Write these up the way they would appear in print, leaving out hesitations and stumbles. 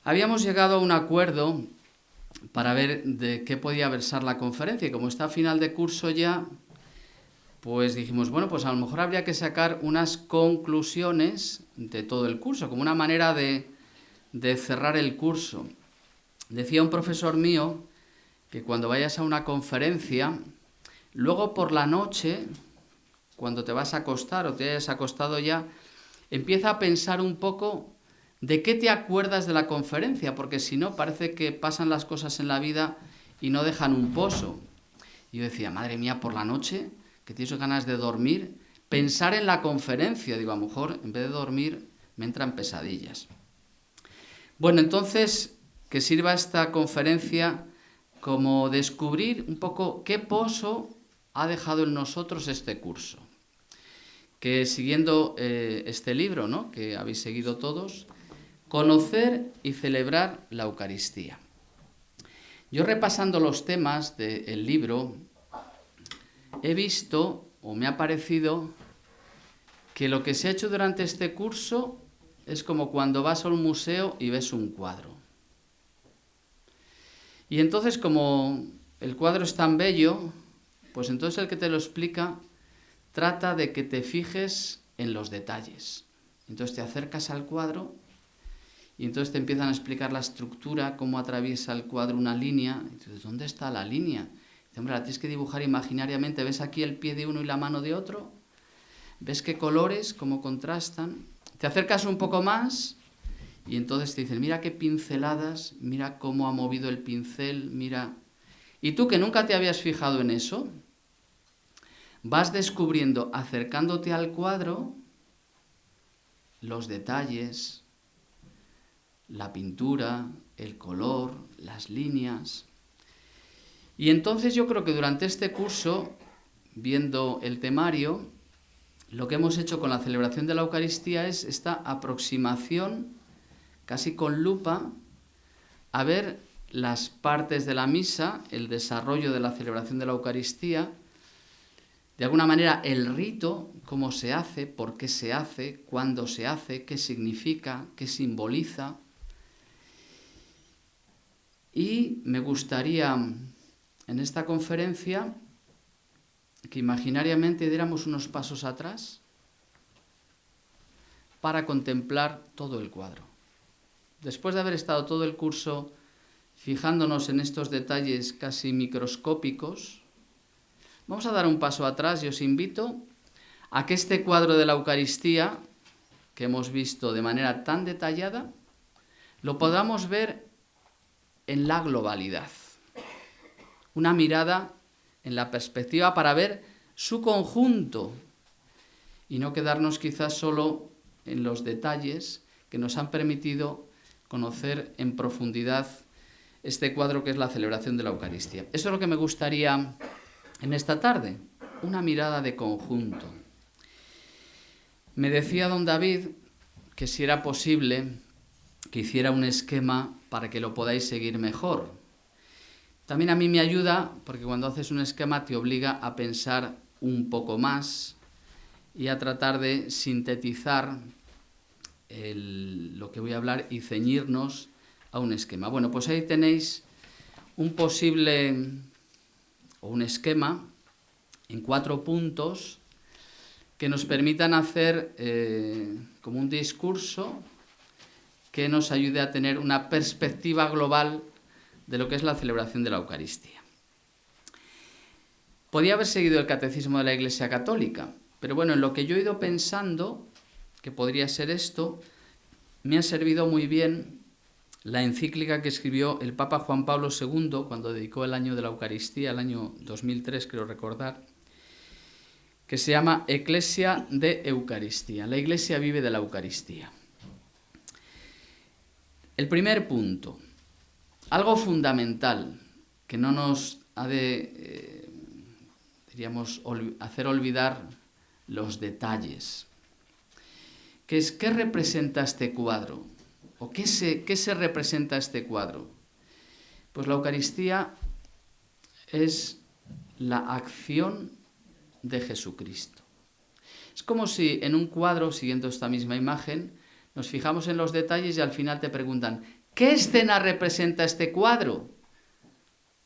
Habíamos llegado a un acuerdo para ver de qué podía versar la conferencia y como está a final de curso ya, pues dijimos, bueno, pues a lo mejor habría que sacar unas conclusiones de todo el curso, como una manera de cerrar el curso. Decía un profesor mío que cuando vayas a una conferencia, luego por la noche, cuando te vas a acostar o te hayas acostado ya, empieza a pensar un poco de qué te acuerdas de la conferencia, porque si no parece que pasan las cosas en la vida y no dejan un pozo. Y yo decía, madre mía, por la noche, que tienes ganas de dormir, pensar en la conferencia. Digo, a lo mejor en vez de dormir me entran pesadillas. Bueno, entonces, que sirva esta conferencia como descubrir un poco qué pozo ha dejado en nosotros este curso. Que siguiendo este libro, ¿no?, que habéis seguido todos, conocer y celebrar la Eucaristía. Yo repasando los temas del libro, he visto, o me ha parecido, que lo que se ha hecho durante este curso es como cuando vas a un museo y ves un cuadro. Y entonces, como el cuadro es tan bello, pues entonces el que te lo explica trata de que te fijes en los detalles. Entonces te acercas al cuadro y entonces te empiezan a explicar la estructura, cómo atraviesa el cuadro una línea. Entonces, ¿dónde está la línea? Dice, hombre, la tienes que dibujar imaginariamente. ¿Ves aquí el pie de uno y la mano de otro? ¿Ves qué colores, cómo contrastan? Te acercas un poco más y entonces te dicen, mira qué pinceladas, mira cómo ha movido el pincel, mira. Y tú que nunca te habías fijado en eso, vas descubriendo, acercándote al cuadro, los detalles, la pintura, el color, las líneas. Y entonces yo creo que durante este curso, viendo el temario, lo que hemos hecho con la celebración de la Eucaristía es esta aproximación, casi con lupa, a ver las partes de la misa, el desarrollo de la celebración de la Eucaristía, de alguna manera el rito, cómo se hace, por qué se hace, cuándo se hace, qué significa, qué simboliza. Y me gustaría en esta conferencia que imaginariamente diéramos unos pasos atrás para contemplar todo el cuadro. Después de haber estado todo el curso fijándonos en estos detalles casi microscópicos, vamos a dar un paso atrás y os invito a que este cuadro de la Eucaristía, que hemos visto de manera tan detallada, lo podamos ver en la globalidad. Una mirada en la perspectiva para ver su conjunto y no quedarnos quizás solo en los detalles que nos han permitido conocer en profundidad este cuadro que es la celebración de la Eucaristía. Eso es lo que me gustaría en esta tarde, una mirada de conjunto. Me decía don David que si era posible que hiciera un esquema para que lo podáis seguir mejor. También a mí me ayuda porque cuando haces un esquema te obliga a pensar un poco más y a tratar de sintetizar lo que voy a hablar y ceñirnos a un esquema. Bueno, pues ahí tenéis un posible o un esquema en 4 puntos que nos permitan hacer como un discurso que nos ayude a tener una perspectiva global de lo que es la celebración de la Eucaristía. Podía haber seguido el catecismo de la Iglesia Católica, pero bueno, en lo que yo he ido pensando, que podría ser esto, me ha servido muy bien la encíclica que escribió el Papa Juan Pablo II cuando dedicó el año de la Eucaristía, el año 2003, creo recordar, que se llama Ecclesia de Eucaristía. La Iglesia vive de la Eucaristía. El primer punto, algo fundamental que no nos ha de, hacer olvidar los detalles, que es ¿qué representa este cuadro? ¿O qué se representa este cuadro? Pues la Eucaristía es la acción de Jesucristo. Es como si en un cuadro, siguiendo esta misma imagen, nos fijamos en los detalles y al final te preguntan ¿Qué escena representa este cuadro?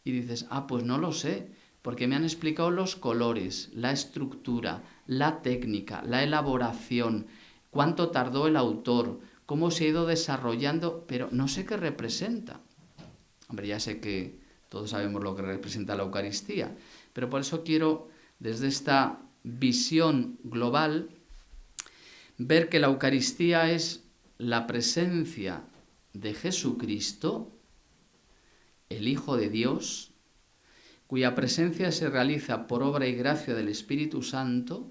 Y dices, pues no lo sé, porque me han explicado los colores, la estructura, la técnica, la elaboración, cuánto tardó el autor, cómo se ha ido desarrollando, pero no sé qué representa. Hombre, ya sé que todos sabemos lo que representa la Eucaristía, pero por eso quiero, desde esta visión global, ver que la Eucaristía es la presencia de Jesucristo, el Hijo de Dios, cuya presencia se realiza por obra y gracia del Espíritu Santo,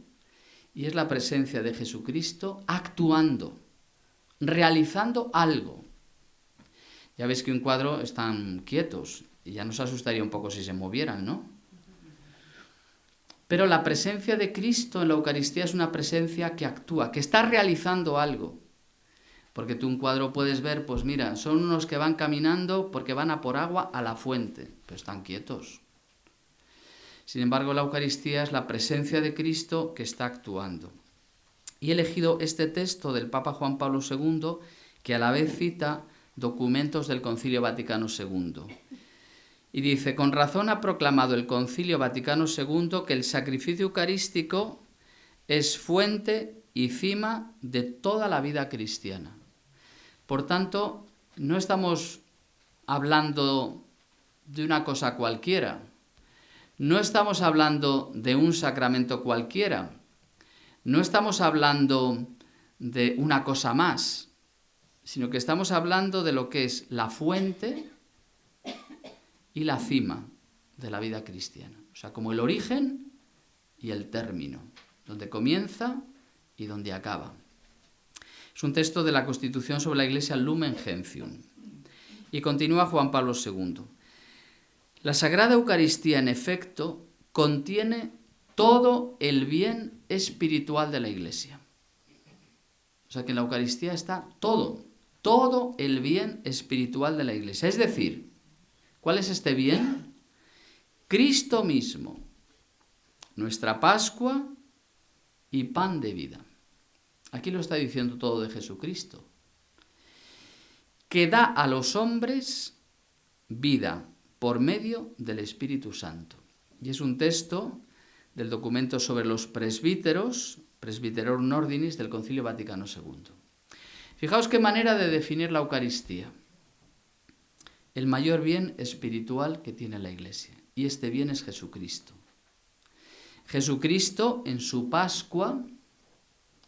y es la presencia de Jesucristo actuando, realizando algo. Ya veis que un cuadro están quietos, y ya nos asustaría un poco si se movieran, ¿no? Pero la presencia de Cristo en la Eucaristía es una presencia que actúa, que está realizando algo. Porque tú un cuadro puedes ver, pues mira, son unos que van caminando porque van a por agua a la fuente, pero están quietos. Sin embargo, la Eucaristía es la presencia de Cristo que está actuando. Y he elegido este texto del Papa Juan Pablo II, que a la vez cita documentos del Concilio Vaticano II. Y dice, con razón ha proclamado el Concilio Vaticano II que el sacrificio eucarístico es fuente y cima de toda la vida cristiana. Por tanto, no estamos hablando de una cosa cualquiera, no estamos hablando de un sacramento cualquiera, no estamos hablando de una cosa más, sino que estamos hablando de lo que es la fuente y la cima de la vida cristiana. O sea, como el origen y el término, donde comienza y donde acaba. Es un texto de la Constitución sobre la Iglesia Lumen Gentium. Y continúa Juan Pablo II. La Sagrada Eucaristía, en efecto, contiene todo el bien espiritual de la Iglesia. O sea que en la Eucaristía está todo el bien espiritual de la Iglesia. Es decir, ¿cuál es este bien? Cristo mismo, nuestra Pascua y pan de vida. Aquí lo está diciendo todo de Jesucristo, que da a los hombres vida por medio del Espíritu Santo. Y es un texto del documento sobre los presbíteros, Presbyterorum Ordinis, del Concilio Vaticano II. Fijaos qué manera de definir la Eucaristía. El mayor bien espiritual que tiene la Iglesia. Y este bien es Jesucristo. Jesucristo en su Pascua,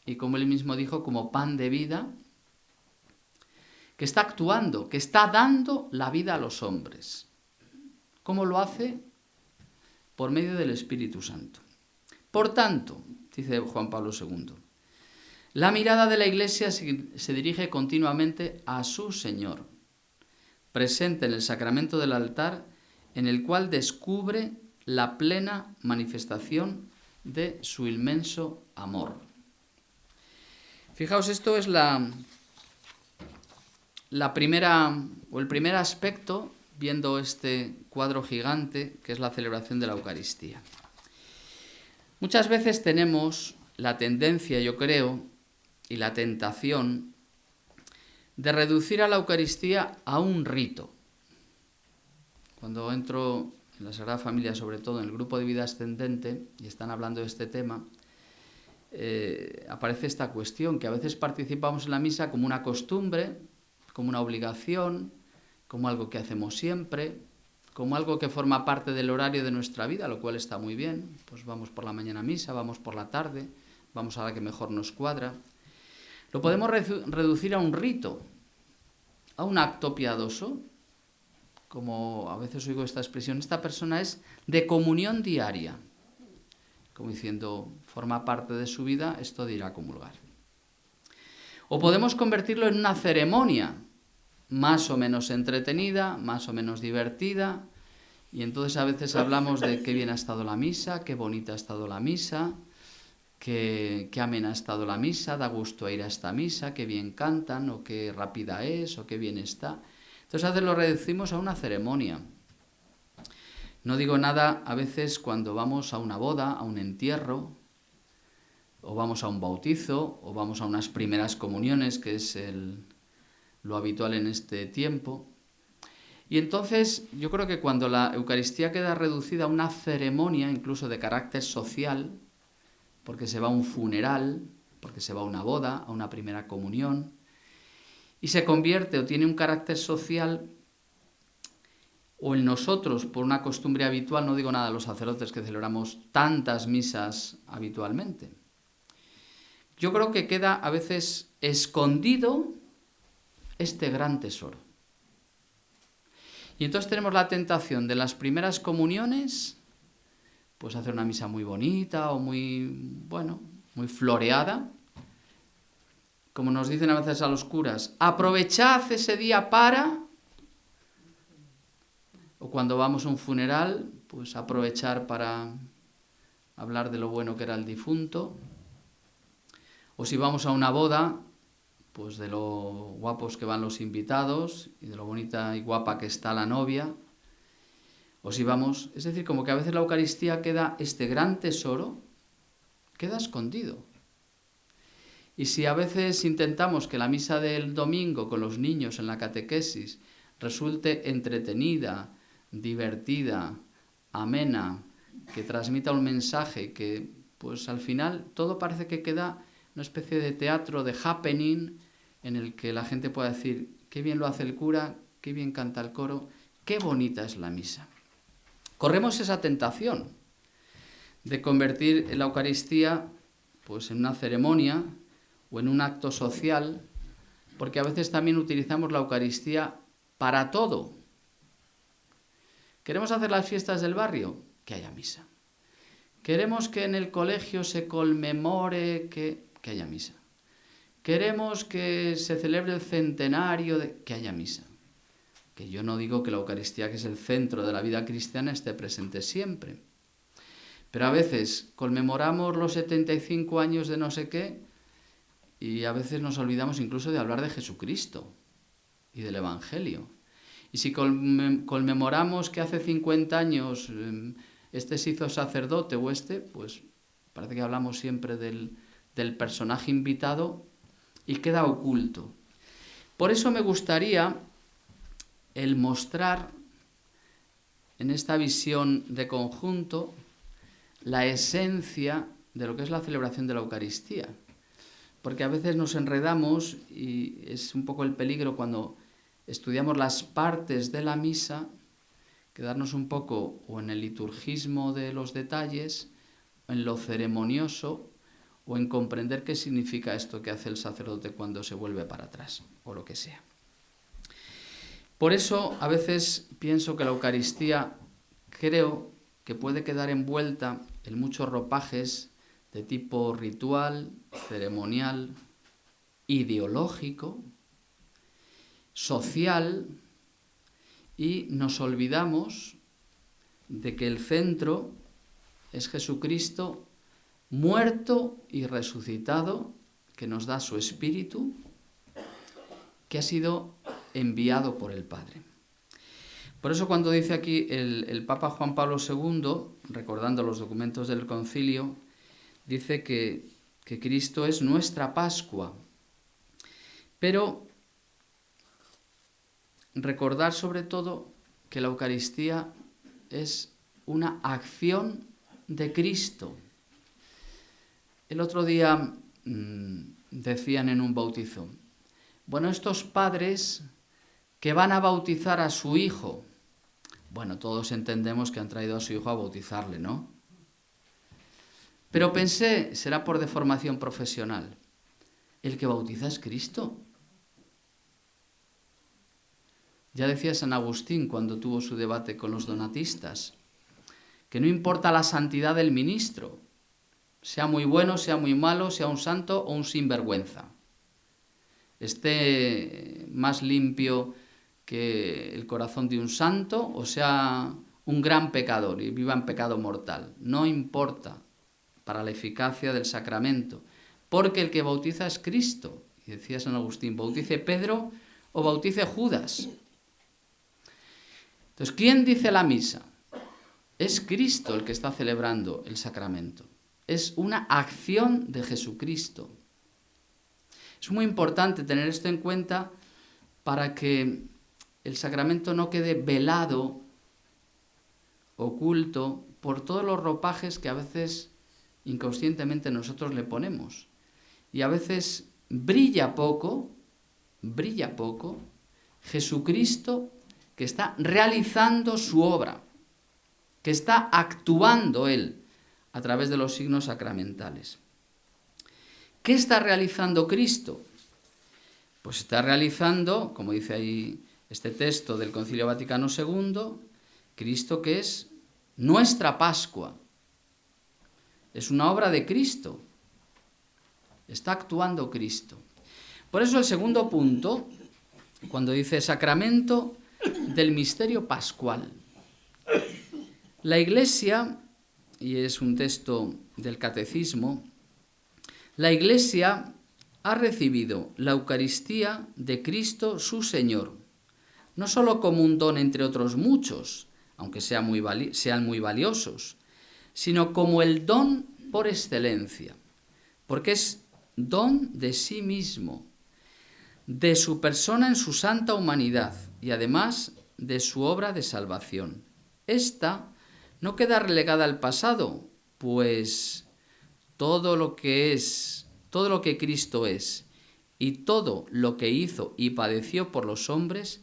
y como él mismo dijo, como pan de vida, que está actuando, que está dando la vida a los hombres. ¿Cómo lo hace? Por medio del Espíritu Santo. Por tanto, dice Juan Pablo II, la mirada de la Iglesia se dirige continuamente a su Señor, presente en el sacramento del altar, en el cual descubre la plena manifestación de su inmenso amor. Fijaos, esto es la primera, o el primer aspecto, viendo este cuadro gigante, que es la celebración de la Eucaristía. Muchas veces tenemos la tendencia, yo creo, y la tentación de reducir a la Eucaristía a un rito. Cuando entro en la Sagrada Familia, sobre todo en el grupo de vida ascendente, y están hablando de este tema, aparece esta cuestión, que a veces participamos en la misa como una costumbre, como una obligación, como algo que hacemos siempre, como algo que forma parte del horario de nuestra vida, lo cual está muy bien. Pues vamos por la mañana a misa, vamos por la tarde, vamos a la que mejor nos cuadra. Lo podemos reducir a un rito, a un acto piadoso, como a veces oigo esta expresión, esta persona es de comunión diaria, como diciendo, forma parte de su vida esto de ir a comulgar. O podemos convertirlo en una ceremonia, más o menos entretenida, más o menos divertida, y entonces a veces hablamos de qué bien ha estado la misa, qué bonita ha estado la misa, qué amena ha estado la misa, da gusto ir a esta misa, qué bien cantan, o qué rápida es, o qué bien está. Entonces a veces lo reducimos a una ceremonia. No digo nada a veces cuando vamos a una boda, a un entierro, o vamos a un bautizo, o vamos a unas primeras comuniones, que es lo habitual en este tiempo. Y entonces yo creo que cuando la Eucaristía queda reducida a una ceremonia, incluso de carácter social, porque se va a un funeral, porque se va a una boda, a una primera comunión, y se convierte o tiene un carácter social, o en nosotros, por una costumbre habitual, no digo nada de los sacerdotes que celebramos tantas misas habitualmente. Yo creo que queda a veces escondido este gran tesoro. Y entonces tenemos la tentación de las primeras comuniones, pues hacer una misa muy bonita o muy floreada. Como nos dicen a veces a los curas, aprovechad ese día para... O cuando vamos a un funeral, pues aprovechar para hablar de lo bueno que era el difunto. O si vamos a una boda, pues de lo guapos que van los invitados y de lo bonita y guapa que está la novia. O si vamos, es decir, como que a veces la Eucaristía queda, este gran tesoro, queda escondido. Y si a veces intentamos que la misa del domingo con los niños en la catequesis resulte entretenida, divertida, amena, que transmita un mensaje, que pues al final todo parece que queda una especie de teatro, de happening, en el que la gente pueda decir, qué bien lo hace el cura, qué bien canta el coro, qué bonita es la misa. Corremos esa tentación de convertir la Eucaristía pues en una ceremonia o en un acto social, porque a veces también utilizamos la Eucaristía para todo. ¿Queremos hacer las fiestas del barrio? Que haya misa. ¿Queremos que en el colegio se conmemore que haya misa? ¿Queremos que se celebre el centenario que haya misa? Que yo no digo que la Eucaristía, que es el centro de la vida cristiana, esté presente siempre. Pero a veces conmemoramos los 75 años de no sé qué y a veces nos olvidamos incluso de hablar de Jesucristo y del Evangelio. Y si conmemoramos que hace 50 años este se hizo sacerdote o pues parece que hablamos siempre del personaje invitado y queda oculto. Por eso me gustaría el mostrar en esta visión de conjunto la esencia de lo que es la celebración de la Eucaristía. Porque a veces nos enredamos y es un poco el peligro cuando estudiamos las partes de la misa, quedarnos un poco o en el liturgismo de los detalles, en lo ceremonioso, o en comprender qué significa esto que hace el sacerdote cuando se vuelve para atrás, o lo que sea. Por eso a veces pienso que la Eucaristía creo que puede quedar envuelta en muchos ropajes de tipo ritual, ceremonial, ideológico, social, y nos olvidamos de que el centro es Jesucristo muerto y resucitado, que nos da su Espíritu, que ha sido enviado por el Padre. Por eso cuando dice aquí el Papa Juan Pablo II, recordando los documentos del concilio, dice que Cristo es nuestra Pascua. Pero recordar sobre todo que la Eucaristía es una acción de Cristo. El otro día decían en un bautizo, bueno, estos padres que van a bautizar a su hijo, bueno, todos entendemos que han traído a su hijo a bautizarle, ¿no? Pero pensé, será por deformación profesional, el que bautiza es Cristo. Ya decía San Agustín cuando tuvo su debate con los donatistas, que no importa la santidad del ministro, sea muy bueno, sea muy malo, sea un santo o un sinvergüenza, esté más limpio que el corazón de un santo o sea un gran pecador y viva en pecado mortal. No importa para la eficacia del sacramento, porque el que bautiza es Cristo. Y decía San Agustín, bautice Pedro o bautice Judas. Entonces, ¿quién dice la misa? Es Cristo el que está celebrando el sacramento. Es una acción de Jesucristo. Es muy importante tener esto en cuenta para que el sacramento no quede velado, oculto, por todos los ropajes que a veces inconscientemente nosotros le ponemos. Y a veces brilla poco Jesucristo, que está realizando su obra, que está actuando Él a través de los signos sacramentales. ¿Qué está realizando Cristo? Pues está realizando, como dice ahí este texto del Concilio Vaticano II, Cristo, que es nuestra Pascua. Es una obra de Cristo. Está actuando Cristo. Por eso el segundo punto, cuando dice sacramento del misterio pascual. La Iglesia, y es un texto del Catecismo, la Iglesia ha recibido la Eucaristía de Cristo su Señor, no solo como un don entre otros muchos, aunque sean muy valiosos, sino como el don por excelencia, porque es don de sí mismo, de su persona en su santa humanidad y además de su obra de salvación. Esta no queda relegada al pasado, pues todo lo que Cristo es y todo lo que hizo y padeció por los hombres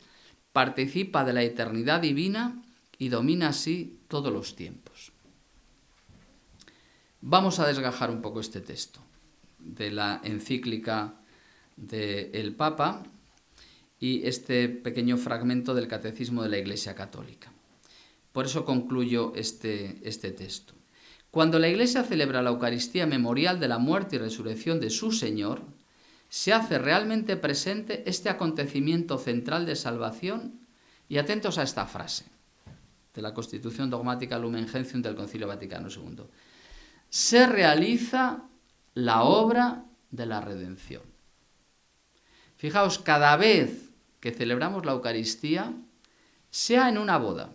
participa de la eternidad divina y domina así todos los tiempos. Vamos a desgajar un poco este texto de la encíclica del Papa y este pequeño fragmento del Catecismo de la Iglesia Católica. Por eso concluyo este texto. Cuando la Iglesia celebra la Eucaristía memorial de la muerte y resurrección de su Señor, se hace realmente presente este acontecimiento central de salvación, y atentos a esta frase de la Constitución Dogmática Lumen Gentium del Concilio Vaticano II. Se realiza la obra de la redención. Fijaos, cada vez que celebramos la Eucaristía, sea en una boda,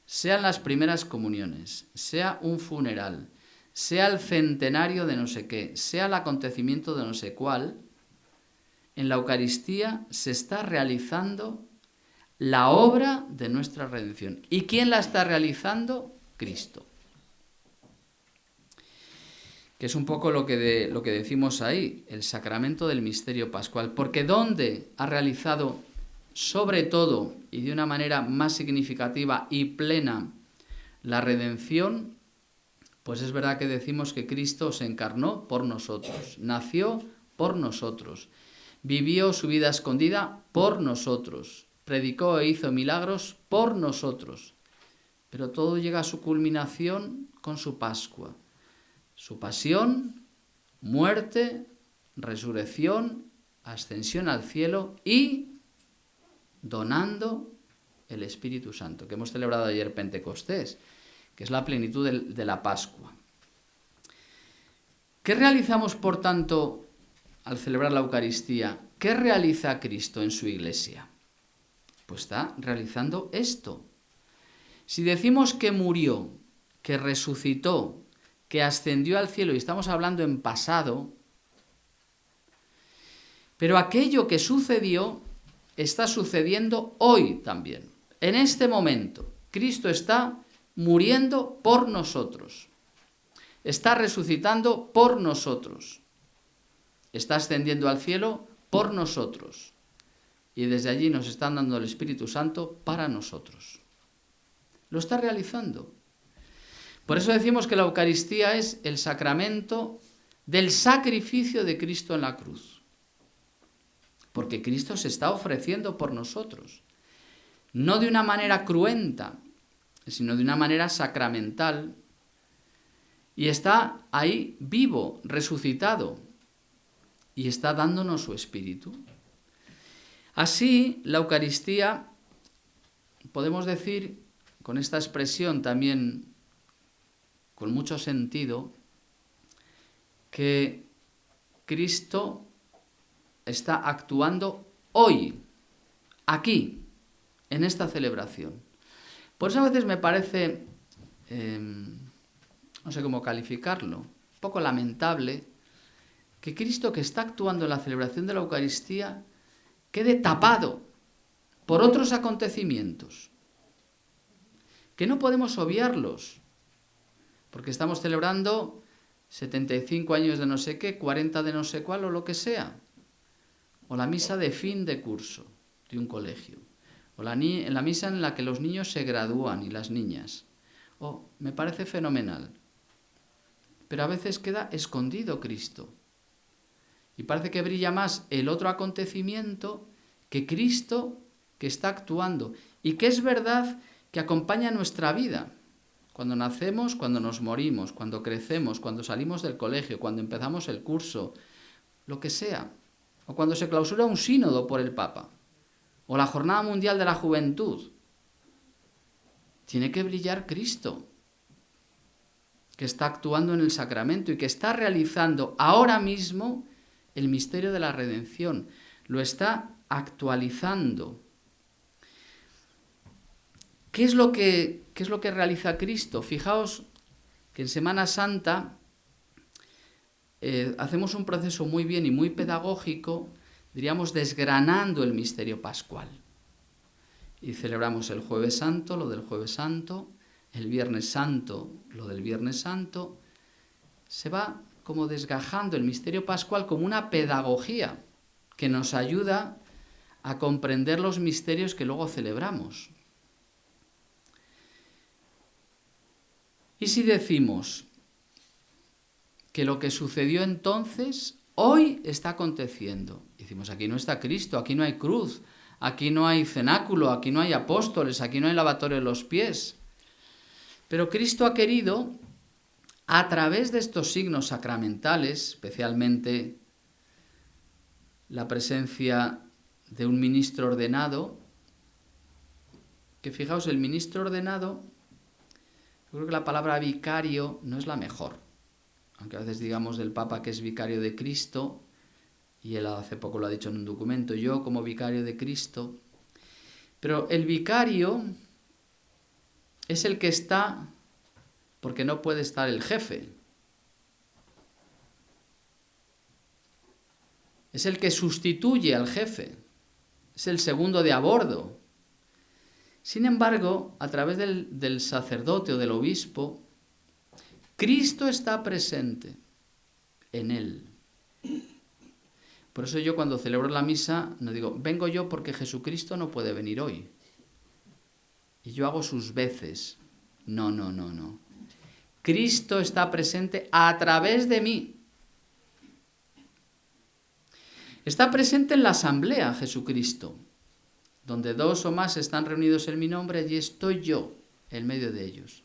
sea en las primeras comuniones, sea un funeral, sea el centenario de no sé qué, sea el acontecimiento de no sé cuál, en la Eucaristía se está realizando la obra de nuestra redención. ¿Y quién la está realizando? Cristo. Que es un poco lo que decimos ahí, el sacramento del misterio pascual. Porque ¿dónde ha realizado sobre todo y de una manera más significativa y plena la redención? Pues es verdad que decimos que Cristo se encarnó por nosotros, nació por nosotros, vivió su vida escondida por nosotros, predicó e hizo milagros por nosotros. Pero todo llega a su culminación con su Pascua. Su pasión, muerte, resurrección, ascensión al cielo y donando el Espíritu Santo, que hemos celebrado ayer Pentecostés, que es la plenitud de la Pascua. ¿Qué realizamos, por tanto, al celebrar la Eucaristía? ¿Qué realiza Cristo en su Iglesia? Pues está realizando esto. Si decimos que murió, que resucitó, que ascendió al cielo, y estamos hablando en pasado, pero aquello que sucedió está sucediendo hoy también. En este momento, Cristo está muriendo por nosotros, está resucitando por nosotros, está ascendiendo al cielo por nosotros, y desde allí nos están dando el Espíritu Santo para nosotros. Lo está realizando. Por eso decimos que la Eucaristía es el sacramento del sacrificio de Cristo en la cruz. Porque Cristo se está ofreciendo por nosotros. No de una manera cruenta, sino de una manera sacramental. Y está ahí vivo, resucitado. Y está dándonos su Espíritu. Así, la Eucaristía, podemos decir, con esta expresión también con mucho sentido, que Cristo está actuando hoy, aquí, en esta celebración. Por eso a veces me parece, no sé cómo calificarlo, un poco lamentable, que Cristo, que está actuando en la celebración de la Eucaristía, quede tapado por otros acontecimientos, que no podemos obviarlos, porque estamos celebrando 75 años de no sé qué, 40 de no sé cuál o lo que sea, o la misa de fin de curso de un colegio, o la misa en la que los niños se gradúan y las niñas. Me parece fenomenal, pero a veces queda escondido Cristo y parece que brilla más el otro acontecimiento que Cristo que está actuando y que es verdad que acompaña nuestra vida. Cuando nacemos, cuando nos morimos, cuando crecemos, cuando salimos del colegio, cuando empezamos el curso, lo que sea, o cuando se clausura un sínodo por el Papa, o la Jornada Mundial de la Juventud, tiene que brillar Cristo, que está actuando en el sacramento y que está realizando ahora mismo el misterio de la redención, lo está actualizando. ¿Qué es lo que realiza Cristo? Fijaos que en Semana Santa hacemos un proceso muy bien y muy pedagógico, diríamos, desgranando el misterio pascual. Y celebramos el Jueves Santo, lo del Jueves Santo, el Viernes Santo, lo del Viernes Santo. Se va como desgajando el misterio pascual como una pedagogía que nos ayuda a comprender los misterios que luego celebramos. ¿Y si decimos que lo que sucedió entonces, hoy está aconteciendo? Decimos, aquí no está Cristo, aquí no hay cruz, aquí no hay cenáculo, aquí no hay apóstoles, aquí no hay lavatorio de los pies. Pero Cristo ha querido, a través de estos signos sacramentales, especialmente la presencia de un ministro ordenado, que fijaos, el ministro ordenado, yo creo que la palabra vicario no es la mejor, aunque a veces digamos del Papa que es vicario de Cristo, y él hace poco lo ha dicho en un documento, yo como vicario de Cristo, pero el vicario es el que está porque no puede estar el jefe. Es el que sustituye al jefe, es el segundo de a bordo. Sin embargo, a través del sacerdote o del obispo, Cristo está presente en él. Por eso yo cuando celebro la misa no digo, vengo yo porque Jesucristo no puede venir hoy. Y yo hago sus veces. No. Cristo está presente a través de mí. Está presente en la asamblea Jesucristo, donde 2 o más están reunidos en mi nombre, allí estoy yo en medio de ellos.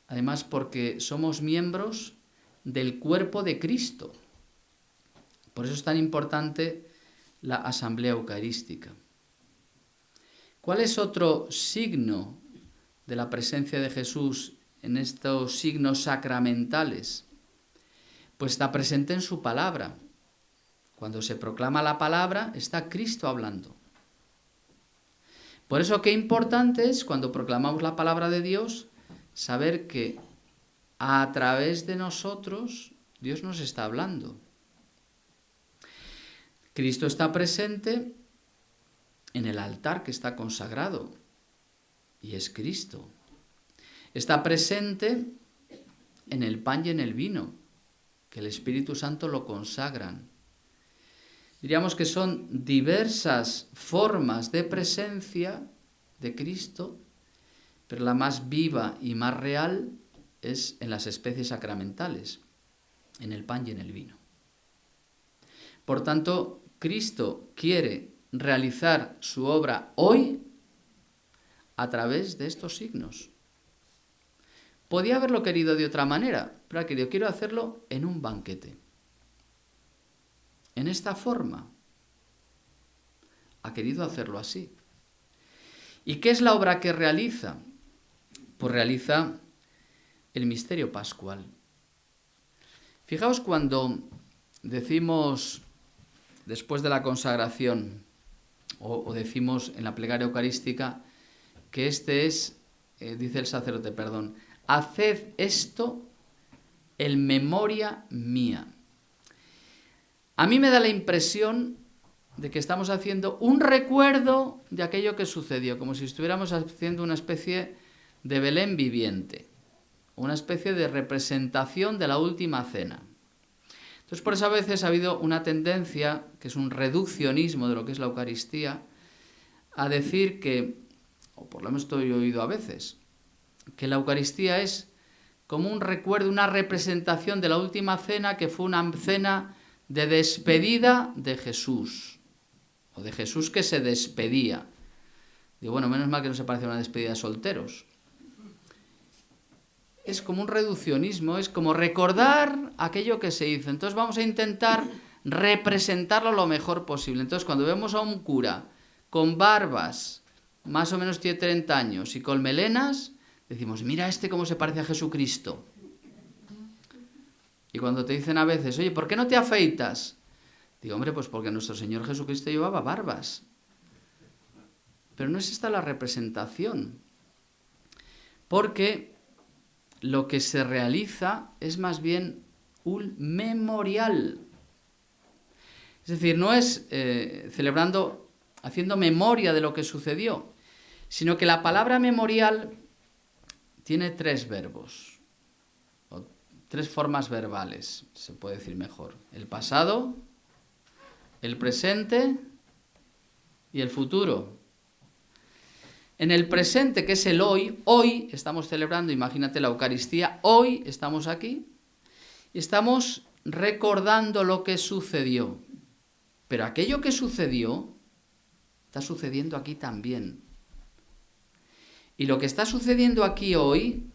Además, porque somos miembros del cuerpo de Cristo. Por eso es tan importante la asamblea eucarística. ¿Cuál es otro signo de la presencia de Jesús en estos signos sacramentales? Pues está presente en su palabra. Cuando se proclama la palabra, está Cristo hablando. Por eso qué importante es, cuando proclamamos la palabra de Dios, saber que a través de nosotros Dios nos está hablando. Cristo está presente en el altar que está consagrado, y es Cristo. Está presente en el pan y en el vino, que el Espíritu Santo lo consagran. Diríamos que son diversas formas de presencia de Cristo, pero la más viva y más real es en las especies sacramentales, en el pan y en el vino. Por tanto, Cristo quiere realizar su obra hoy a través de estos signos. Podía haberlo querido de otra manera, pero ha querido, quiero hacerlo en un banquete. En esta forma. Ha querido hacerlo así. ¿Y qué es la obra que realiza? Pues realiza el misterio pascual. Fijaos cuando decimos después de la consagración o decimos en la plegaria eucarística que este es, dice el sacerdote, haced esto en memoria mía. A mí me da la impresión de que estamos haciendo un recuerdo de aquello que sucedió, como si estuviéramos haciendo una especie de Belén viviente, una especie de representación de la última cena. Entonces, por eso a veces ha habido una tendencia, que es un reduccionismo de lo que es la Eucaristía, a decir que, o por lo menos esto he oído a veces, que la Eucaristía es como un recuerdo, una representación de la última cena, que fue una cena de despedida de Jesús, o de Jesús que se despedía. Digo, bueno, menos mal que no se parece a una despedida de solteros. Es como un reduccionismo, es como recordar aquello que se hizo. Entonces vamos a intentar representarlo lo mejor posible. Entonces cuando vemos a un cura con barbas, más o menos tiene 30 años, y con melenas, decimos, mira cómo se parece a Jesucristo. Y cuando te dicen a veces, oye, ¿por qué no te afeitas? Digo, hombre, pues porque nuestro Señor Jesucristo llevaba barbas. Pero no es esta la representación. Porque lo que se realiza es más bien un memorial. Es decir, no es celebrando, haciendo memoria de lo que sucedió, sino que la palabra memorial tiene 3 verbos, o 3 formas verbales, se puede decir mejor. El pasado, el presente y el futuro. En el presente, que es el hoy estamos celebrando, imagínate la Eucaristía, hoy estamos aquí y estamos recordando lo que sucedió. Pero aquello que sucedió está sucediendo aquí también. Y lo que está sucediendo aquí hoy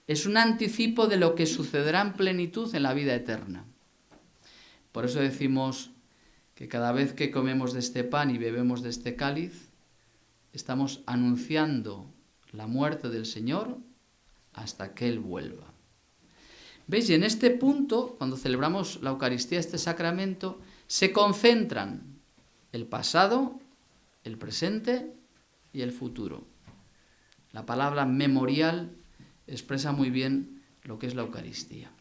es un anticipo de lo que sucederá en plenitud en la vida eterna. Por eso decimos que cada vez que comemos de este pan y bebemos de este cáliz, estamos anunciando la muerte del Señor hasta que Él vuelva. ¿Veis? Y en este punto, cuando celebramos la Eucaristía, este sacramento, se concentran el pasado, el presente y el futuro. La palabra memorial expresa muy bien lo que es la Eucaristía.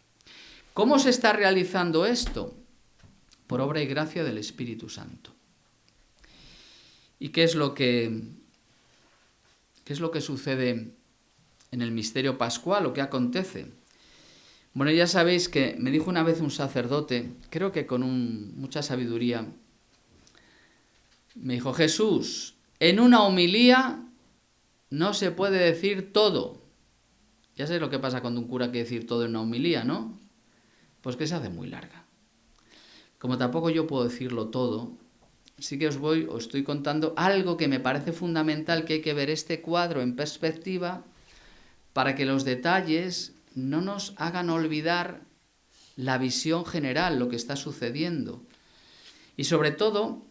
¿Cómo se está realizando esto? Por obra y gracia del Espíritu Santo. ¿Y qué es lo que sucede en el misterio pascual o qué acontece? Bueno, ya sabéis que me dijo una vez un sacerdote, creo que con mucha sabiduría, me dijo, Jesús, en una homilía no se puede decir todo. Ya sabéis lo que pasa cuando un cura quiere decir todo en una homilía, ¿no? Pues que se hace muy larga. Como tampoco yo puedo decirlo todo, sí que os estoy contando algo que me parece fundamental, que hay que ver este cuadro en perspectiva para que los detalles no nos hagan olvidar la visión general, lo que está sucediendo. Y sobre todo,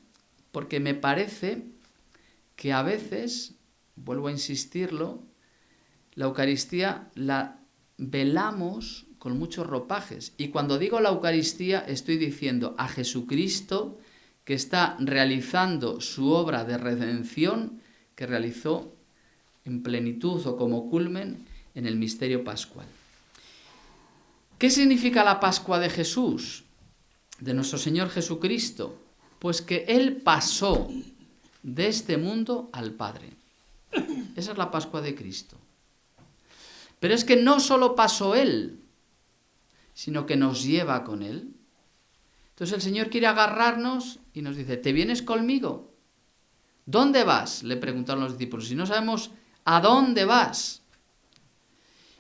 porque me parece que a veces, vuelvo a insistirlo, la Eucaristía la velamos con muchos ropajes. Y cuando digo la Eucaristía estoy diciendo a Jesucristo que está realizando su obra de redención que realizó en plenitud o como culmen en el misterio pascual. ¿Qué significa la Pascua de Jesús, de nuestro Señor Jesucristo? Pues que Él pasó de este mundo al Padre. Esa es la Pascua de Cristo. Pero es que no solo pasó Él, sino que nos lleva con Él. Entonces el Señor quiere agarrarnos y nos dice, ¿te vienes conmigo? ¿Dónde vas? Le preguntaron los discípulos. Si no sabemos a dónde vas.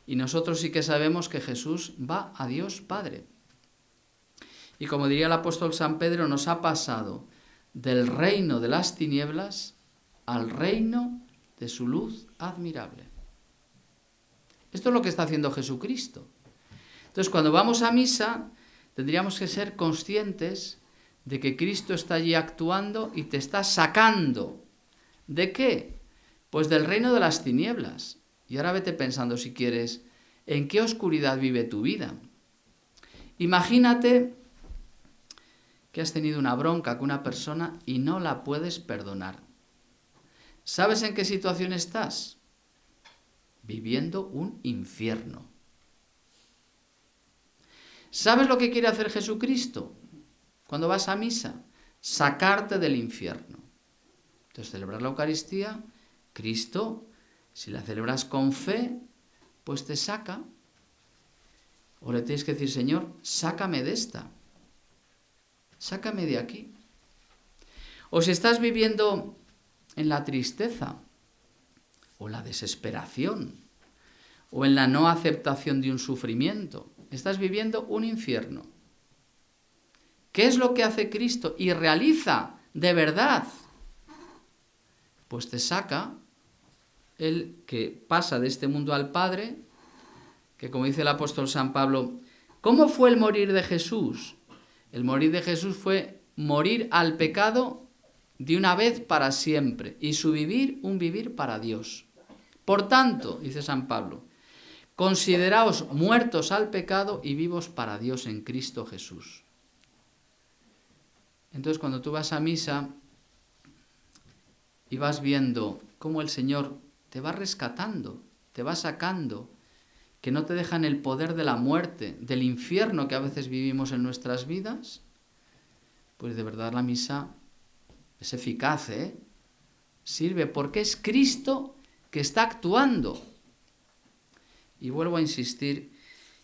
Y nosotros sí que sabemos que Jesús va a Dios Padre. Y como diría el apóstol San Pedro, nos ha pasado del reino de las tinieblas al reino de su luz admirable. Esto es lo que está haciendo Jesucristo. Entonces, cuando vamos a misa, tendríamos que ser conscientes de que Cristo está allí actuando y te está sacando. ¿De qué? Pues del reino de las tinieblas. Y ahora vete pensando, si quieres, ¿en qué oscuridad vive tu vida? Imagínate que has tenido una bronca con una persona y no la puedes perdonar. ¿Sabes en qué situación estás? Viviendo un infierno. ¿Sabes lo que quiere hacer Jesucristo cuando vas a misa? sacarte del infierno. Entonces, celebrar la Eucaristía, Cristo, si la celebras con fe, pues te saca. O le tienes que decir, Señor, sácame de esta. Sácame de aquí. O si estás viviendo en la tristeza, o la desesperación, o en la no aceptación de un sufrimiento, estás viviendo un infierno. ¿Qué es lo que hace Cristo? Y realiza de verdad. Pues te saca el que pasa de este mundo al Padre, que como dice el apóstol San Pablo, ¿cómo fue el morir de Jesús? El morir de Jesús fue morir al pecado de una vez para siempre y su vivir, un vivir para Dios. Por tanto, dice San Pablo, consideraos muertos al pecado y vivos para Dios en Cristo Jesús. Entonces, cuando tú vas a misa y vas viendo cómo el Señor te va rescatando, te va sacando, que no te deja en el poder de la muerte, del infierno que a veces vivimos en nuestras vidas, pues de verdad la misa es eficaz, sirve porque es Cristo que está actuando. Y vuelvo a insistir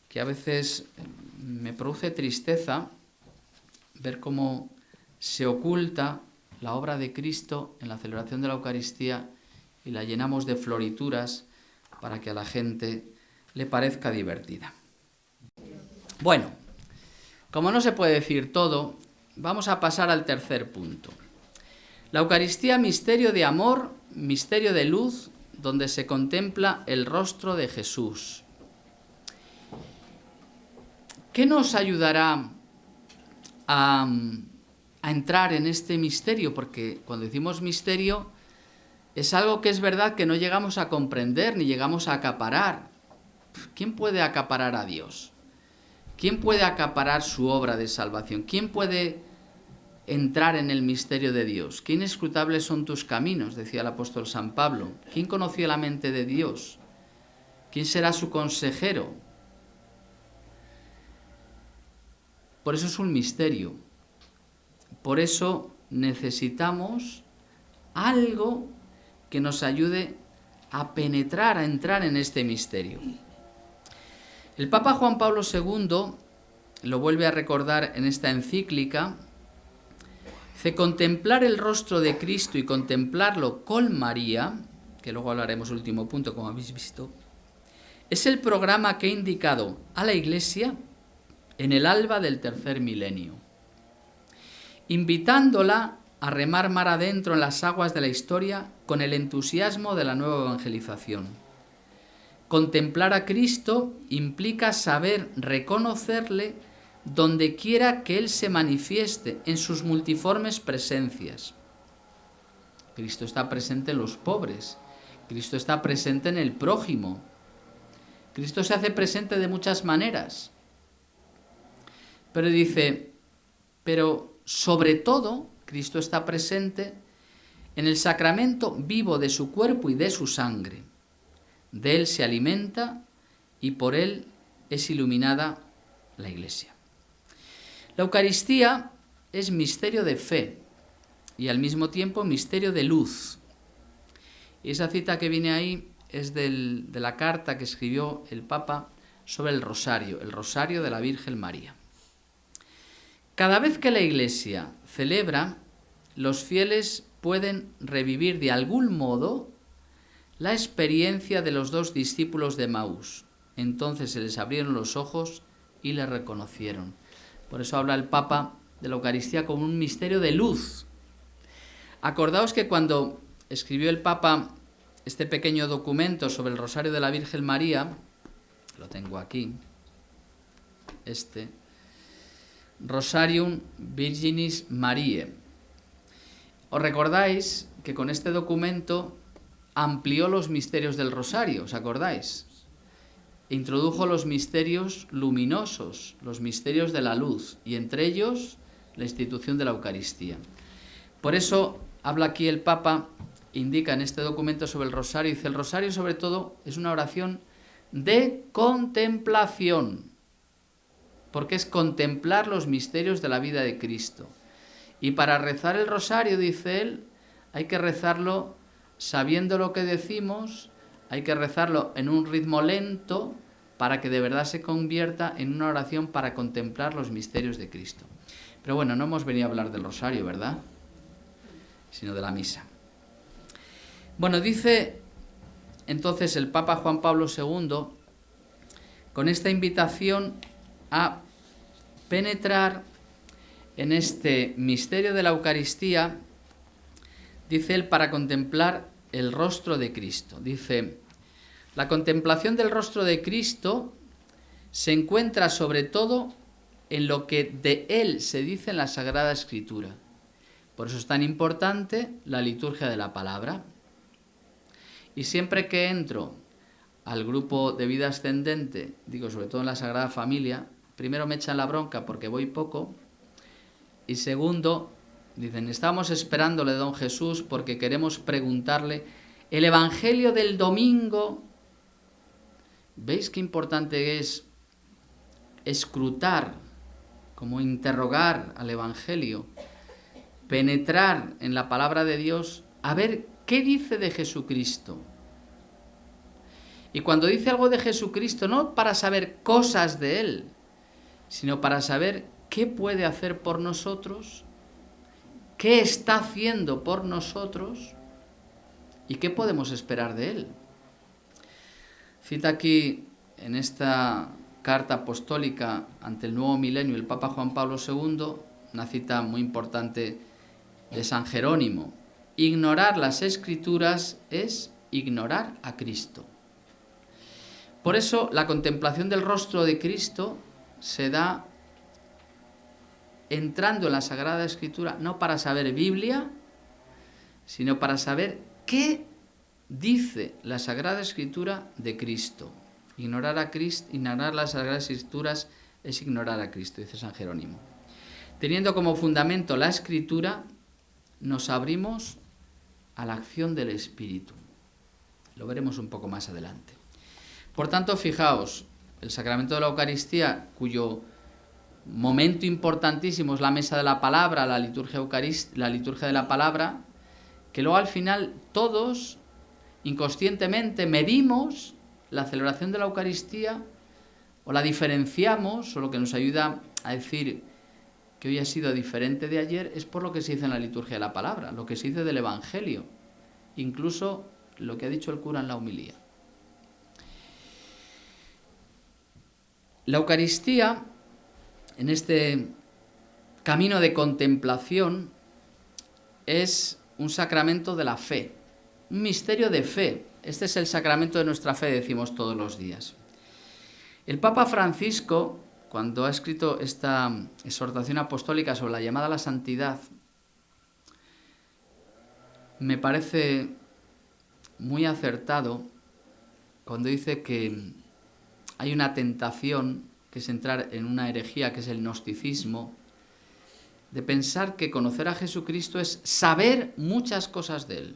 que a veces me produce tristeza ver cómo se oculta la obra de Cristo en la celebración de la Eucaristía y la llenamos de florituras para que a la gente le parezca divertida. Bueno, como no se puede decir todo, vamos a pasar al tercer punto. La Eucaristía, misterio de amor, misterio de luz, donde se contempla el rostro de Jesús. ¿Qué nos ayudará a entrar en este misterio? Porque cuando decimos misterio, es algo que es verdad que no llegamos a comprender ni llegamos a acaparar. ¿Quién puede acaparar a Dios? ¿Quién puede acaparar su obra de salvación? ¿Quién puede entrar en el misterio de Dios? Qué inescrutables son tus caminos, decía el apóstol San Pablo. ¿Quién conoció la mente de Dios? ¿Quién será su consejero? Por eso es un misterio. Por eso necesitamos algo que nos ayude a penetrar, a entrar en este misterio. El Papa Juan Pablo II lo vuelve a recordar en esta encíclica. Dice, contemplar el rostro de Cristo y contemplarlo con María, que luego hablaremos último punto, como habéis visto, es el programa que he indicado a la Iglesia en el alba del tercer milenio, invitándola a remar mar adentro en las aguas de la historia con el entusiasmo de la nueva evangelización. Contemplar a Cristo implica saber reconocerle donde quiera que Él se manifieste en sus multiformes presencias. Cristo está presente en los pobres, Cristo está presente en el prójimo, Cristo se hace presente de muchas maneras. Pero dice, pero sobre todo, Cristo está presente en el sacramento vivo de su cuerpo y de su sangre. De Él se alimenta y por Él es iluminada la Iglesia. La Eucaristía es misterio de fe y al mismo tiempo misterio de luz. Y esa cita que viene ahí es de la carta que escribió el Papa sobre el rosario de la Virgen María. Cada vez que la Iglesia celebra, los fieles pueden revivir de algún modo la experiencia de los dos discípulos de Emaús. Entonces se les abrieron los ojos y le reconocieron. Por eso habla el Papa de la Eucaristía como un misterio de luz. Acordaos que cuando escribió el Papa este pequeño documento sobre el Rosario de la Virgen María, lo tengo aquí, Rosarium Virginis Mariae. ¿Os recordáis que con este documento amplió los misterios del Rosario? ¿Os acordáis? Introdujo los misterios luminosos, los misterios de la luz, y entre ellos la institución de la Eucaristía. Por eso habla aquí el Papa, indica en este documento sobre el Rosario, dice, el Rosario sobre todo es una oración de contemplación, porque es contemplar los misterios de la vida de Cristo. Y para rezar el rosario, dice él, hay que rezarlo sabiendo lo que decimos, hay que rezarlo en un ritmo lento para que de verdad se convierta en una oración para contemplar los misterios de Cristo. Pero bueno, no hemos venido a hablar del rosario, ¿verdad? Sino de la misa. Bueno, dice entonces el Papa Juan Pablo II, con esta invitación a penetrar en este misterio de la Eucaristía, dice él, para contemplar el rostro de Cristo. Dice, la contemplación del rostro de Cristo se encuentra sobre todo en lo que de él se dice en la Sagrada Escritura. Por eso es tan importante la liturgia de la palabra. Y siempre que entro al grupo de vida ascendente, digo sobre todo en la Sagrada Familia, primero me echan la bronca porque voy poco, y segundo, dicen, estamos esperándole a don Jesús porque queremos preguntarle el Evangelio del domingo. ¿Veis qué importante es escrutar, como interrogar al Evangelio, penetrar en la palabra de Dios, a ver qué dice de Jesucristo? Y cuando dice algo de Jesucristo, no para saber cosas de él, sino para saber qué puede hacer por nosotros, qué está haciendo por nosotros y qué podemos esperar de él. Cita aquí en esta carta apostólica ante el nuevo milenio el Papa Juan Pablo II, una cita muy importante de San Jerónimo. Ignorar las Escrituras es ignorar a Cristo. Por eso la contemplación del rostro de Cristo se da entrando en la Sagrada Escritura, no para saber Biblia, sino para saber qué dice la Sagrada Escritura de Cristo. Ignorar las Sagradas Escrituras es ignorar a Cristo, dice San Jerónimo. Teniendo como fundamento la Escritura, nos abrimos a la acción del Espíritu. Lo veremos un poco más adelante. Por tanto, fijaos, el sacramento de la Eucaristía, cuyo momento importantísimo es la mesa de la palabra, la liturgia de la palabra, que luego al final todos inconscientemente medimos la celebración de la Eucaristía o la diferenciamos, o lo que nos ayuda a decir que hoy ha sido diferente de ayer es por lo que se dice en la liturgia de la palabra, lo que se dice del Evangelio, incluso lo que ha dicho el cura en la homilía. La Eucaristía, en este camino de contemplación, es un sacramento de la fe, un misterio de fe. Este es el sacramento de nuestra fe, decimos todos los días. El Papa Francisco, cuando ha escrito esta exhortación apostólica sobre la llamada a la santidad, me parece muy acertado cuando dice que hay una tentación, que es entrar en una herejía, que es el gnosticismo, de pensar que conocer a Jesucristo es saber muchas cosas de él.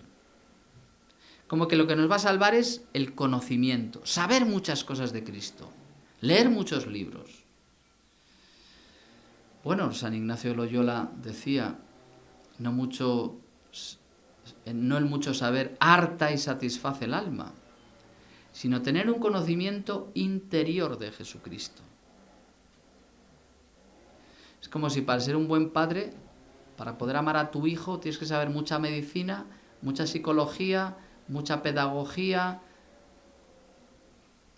Como que lo que nos va a salvar es el conocimiento, saber muchas cosas de Cristo, leer muchos libros. Bueno, San Ignacio de Loyola decía, no el mucho saber harta y satisface el alma, sino tener un conocimiento interior de Jesucristo. Es como si para ser un buen padre, para poder amar a tu hijo, tienes que saber mucha medicina, mucha psicología, mucha pedagogía.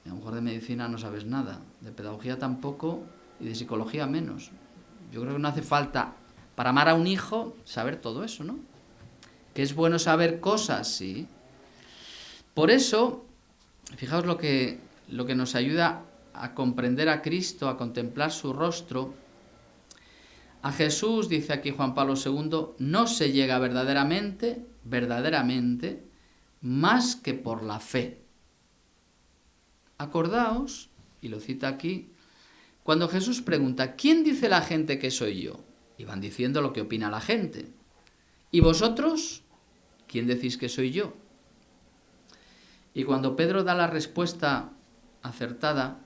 A lo mejor de medicina no sabes nada, de pedagogía tampoco y de psicología menos. Yo creo que no hace falta, para amar a un hijo, saber todo eso, ¿no? Que es bueno saber cosas, sí. Por eso, fijaos lo que nos ayuda a comprender a Cristo, a contemplar su rostro. A Jesús, dice aquí Juan Pablo II, no se llega verdaderamente, más que por la fe. Acordaos, y lo cita aquí, cuando Jesús pregunta, ¿quién dice la gente que soy yo? Y van diciendo lo que opina la gente. ¿Y vosotros? ¿Quién decís que soy yo? Y cuando Pedro da la respuesta acertada,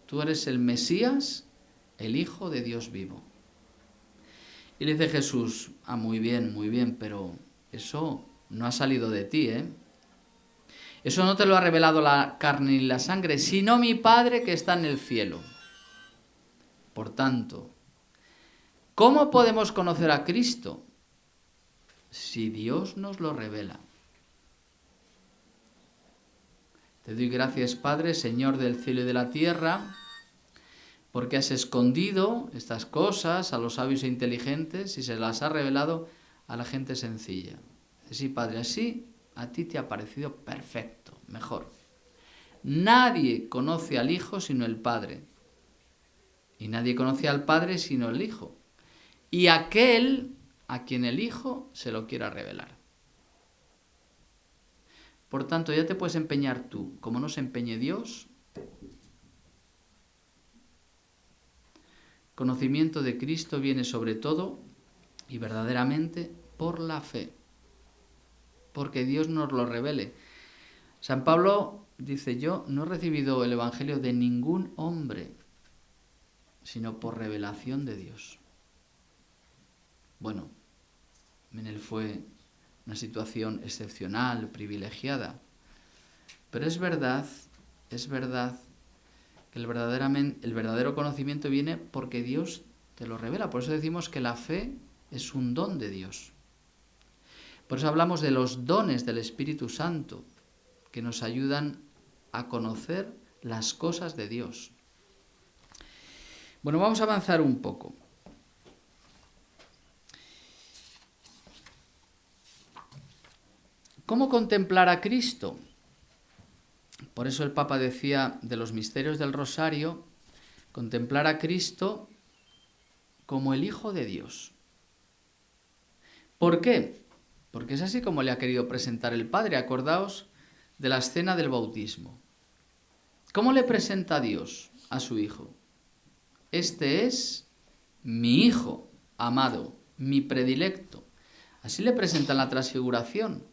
tú eres el Mesías, el Hijo de Dios vivo. Y le dice Jesús, muy bien, pero eso no ha salido de ti, ¿eh? Eso no te lo ha revelado la carne ni la sangre, sino mi Padre que está en el cielo. Por tanto, ¿cómo podemos conocer a Cristo? Si Dios nos lo revela. Te doy gracias, Padre, Señor del cielo y de la tierra, porque has escondido estas cosas a los sabios e inteligentes y se las has revelado a la gente sencilla. Sí, Padre, así a ti te ha parecido perfecto, mejor. Nadie conoce al Hijo sino el Padre, y nadie conoce al Padre sino el Hijo, y aquel a quien el Hijo se lo quiera revelar. Por tanto, ya te puedes empeñar tú, como no se empeñe Dios. Conocimiento de Cristo viene sobre todo y verdaderamente por la fe, porque Dios nos lo revele. San Pablo dice, yo no he recibido el Evangelio de ningún hombre, sino por revelación de Dios. Bueno, en él fue una situación excepcional, privilegiada, pero es verdad que el verdadero conocimiento viene porque Dios te lo revela. Por eso decimos que la fe es un don de Dios. Por eso hablamos de los dones del Espíritu Santo, que nos ayudan a conocer las cosas de Dios. Bueno, vamos a avanzar un poco. ¿Cómo contemplar a Cristo? Por eso el Papa decía de los misterios del Rosario, contemplar a Cristo como el Hijo de Dios. ¿Por qué? Porque es así como le ha querido presentar el Padre. Acordaos de la escena del bautismo. ¿Cómo le presenta a Dios a su Hijo? Este es mi Hijo amado, mi predilecto. Así le presenta en la transfiguración.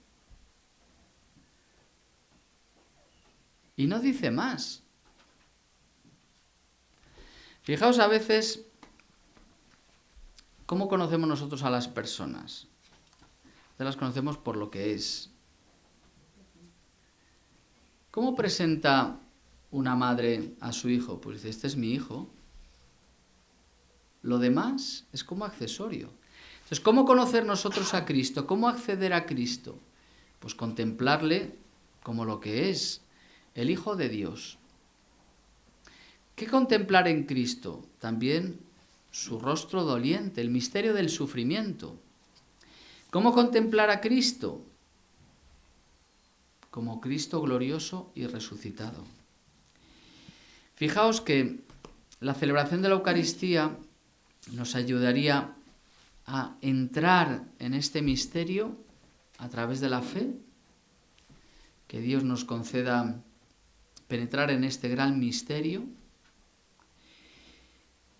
Y no dice más. Fijaos a veces cómo conocemos nosotros a las personas. Las conocemos por lo que es. ¿Cómo presenta una madre a su hijo? Pues dice, este es mi hijo. Lo demás es como accesorio. Entonces, ¿cómo conocer nosotros a Cristo? ¿Cómo acceder a Cristo? Pues contemplarle como lo que es, el Hijo de Dios. ¿Qué contemplar en Cristo? También su rostro doliente, el misterio del sufrimiento. ¿Cómo contemplar a Cristo? Como Cristo glorioso y resucitado. Fijaos que la celebración de la Eucaristía nos ayudaría a entrar en este misterio a través de la fe, que Dios nos conceda penetrar en este gran misterio,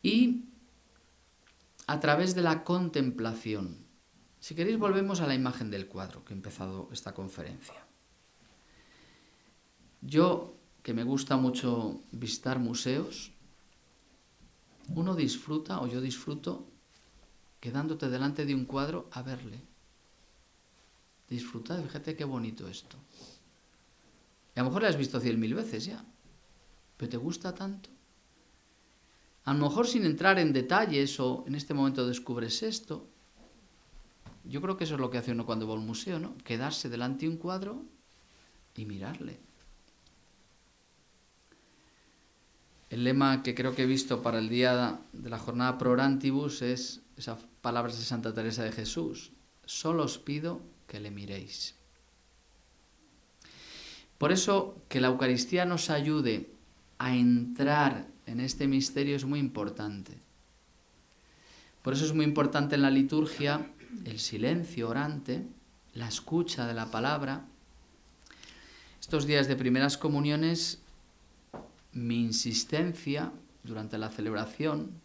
y a través de la contemplación. Si queréis, volvemos a la imagen del cuadro que he empezado esta conferencia. Yo, que me gusta mucho visitar museos, uno disfruta, o yo disfruto, quedándote delante de un cuadro a verle. Disfruta, fíjate qué bonito esto. Y a lo mejor lo has visto 100.000 veces ya, pero te gusta tanto. A lo mejor sin entrar en detalles o en este momento descubres esto. Yo creo que eso es lo que hace uno cuando va a un museo, ¿no? Quedarse delante de un cuadro y mirarle. El lema que creo que he visto para el día de la jornada Pro Orantibus es esas palabras de Santa Teresa de Jesús. Solo os pido que le miréis. Por eso, que la Eucaristía nos ayude a entrar en este misterio es muy importante. Por eso es muy importante en la liturgia el silencio orante, la escucha de la palabra. Estos días de primeras comuniones, mi insistencia durante la celebración,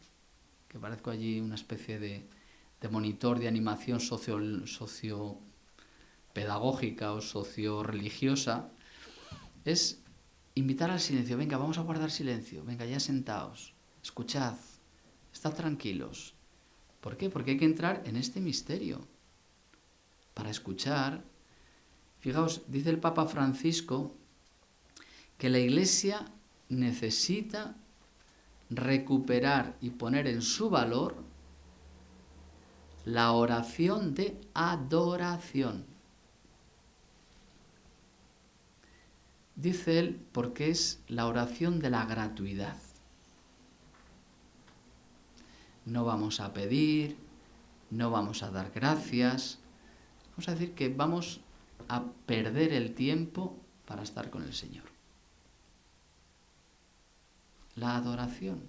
que parezco allí una especie de monitor de animación sociopedagógica o socio-religiosa, es invitar al silencio. Venga, vamos a guardar silencio. Venga, ya sentaos. Escuchad. Estad tranquilos. ¿Por qué? Porque hay que entrar en este misterio para escuchar. Fijaos, dice el Papa Francisco que la Iglesia necesita recuperar y poner en su valor la oración de adoración. Dice él porque es la oración de la gratuidad. No vamos a pedir, no vamos a dar gracias. Vamos a decir que vamos a perder el tiempo para estar con el Señor. La adoración.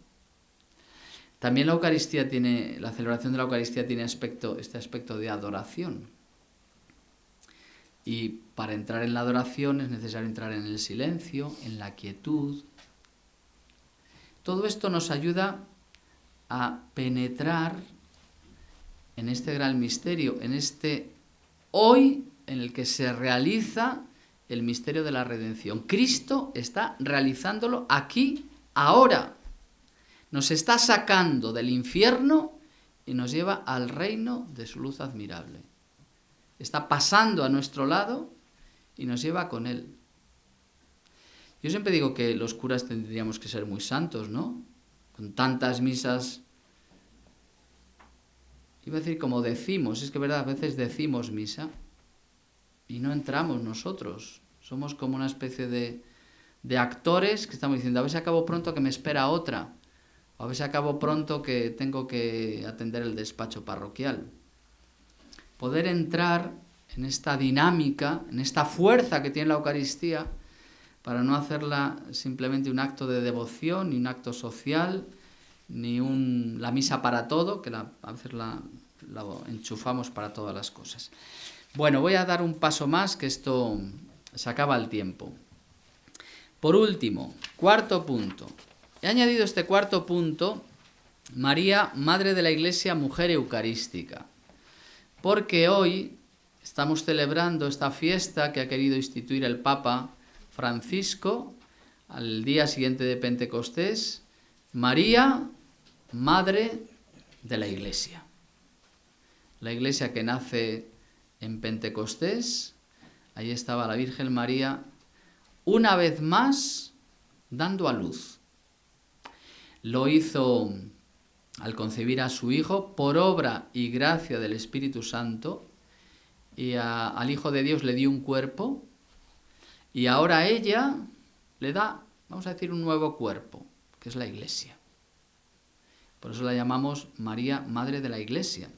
También la Eucaristía tiene, la celebración de la Eucaristía tiene este aspecto de adoración. Y para entrar en la adoración es necesario entrar en el silencio, en la quietud. Todo esto nos ayuda a penetrar en este gran misterio, en este hoy en el que se realiza el misterio de la redención. Cristo está realizándolo aquí, ahora. Nos está sacando del infierno y nos lleva al reino de su luz admirable. Está pasando a nuestro lado y nos lleva con él. Yo siempre digo que los curas tendríamos que ser muy santos, ¿no? Con tantas misas. Iba a decir como decimos, es que verdad, a veces decimos misa y no entramos nosotros. Somos como una especie de actores que estamos diciendo, a ver si acabo pronto que me espera otra. O a ver si acabo pronto que tengo que atender el despacho parroquial. Poder entrar en esta dinámica, en esta fuerza que tiene la Eucaristía, para no hacerla simplemente un acto de devoción, ni un acto social, ni la misa para todo, que a veces la enchufamos para todas las cosas. Bueno, voy a dar un paso más, que esto se acaba el tiempo. Por último, cuarto punto. He añadido este cuarto punto, María, Madre de la Iglesia, Mujer Eucarística, porque hoy estamos celebrando esta fiesta que ha querido instituir el Papa Francisco al día siguiente de Pentecostés, María, Madre de la Iglesia. La Iglesia que nace en Pentecostés, ahí estaba la Virgen María, una vez más dando a luz. Lo hizo al concebir a su Hijo por obra y gracia del Espíritu Santo, y al Hijo de Dios le dio un cuerpo, y ahora ella le da, vamos a decir, un nuevo cuerpo, que es la Iglesia. Por eso la llamamos María, Madre de la Iglesia.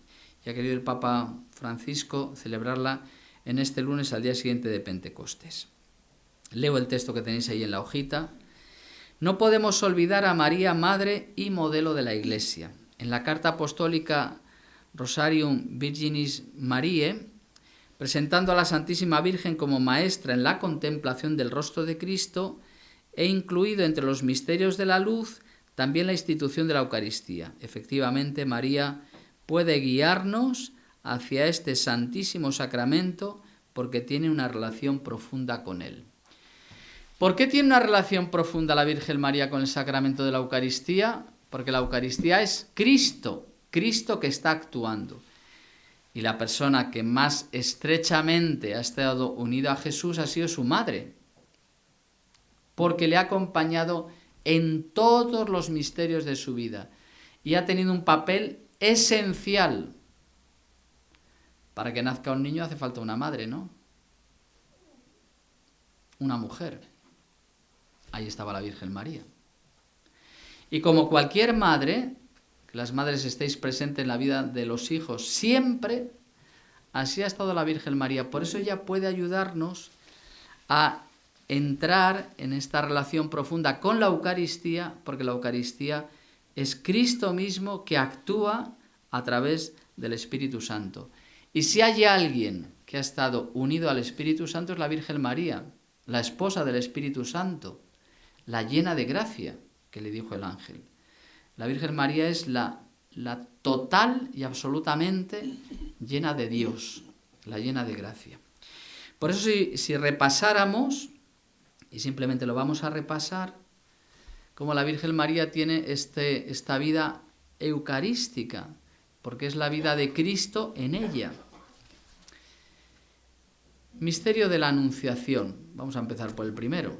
Y ha querido el Papa Francisco celebrarla en este lunes al día siguiente de Pentecostés. Leo el texto que tenéis ahí en la hojita. No podemos olvidar a María, Madre y modelo de la Iglesia. En la carta apostólica Rosarium Virginis Mariae, presentando a la Santísima Virgen como maestra en la contemplación del rostro de Cristo, he incluido entre los misterios de la luz también la institución de la Eucaristía. Efectivamente, María puede guiarnos hacia este santísimo sacramento porque tiene una relación profunda con él. ¿Por qué tiene una relación profunda la Virgen María con el sacramento de la Eucaristía? Porque la Eucaristía es Cristo, Cristo que está actuando. Y la persona que más estrechamente ha estado unida a Jesús ha sido su madre, porque le ha acompañado en todos los misterios de su vida y ha tenido un papel esencial. Para que nazca un niño hace falta una madre, ¿no? Una mujer. Ahí estaba la Virgen María. Y como cualquier madre, que las madres estéis presentes en la vida de los hijos siempre, así ha estado la Virgen María. Por eso ella puede ayudarnos a entrar en esta relación profunda con la Eucaristía, porque la Eucaristía es Cristo mismo que actúa a través del Espíritu Santo. Y si hay alguien que ha estado unido al Espíritu Santo es la Virgen María, la esposa del Espíritu Santo, la llena de gracia, que le dijo el ángel. La Virgen María es la total y absolutamente llena de Dios, la llena de gracia. Por eso si repasáramos, y simplemente lo vamos a repasar, como la Virgen María tiene esta vida eucarística, porque es la vida de Cristo en ella. Misterio de la Anunciación. Vamos a empezar por el primero.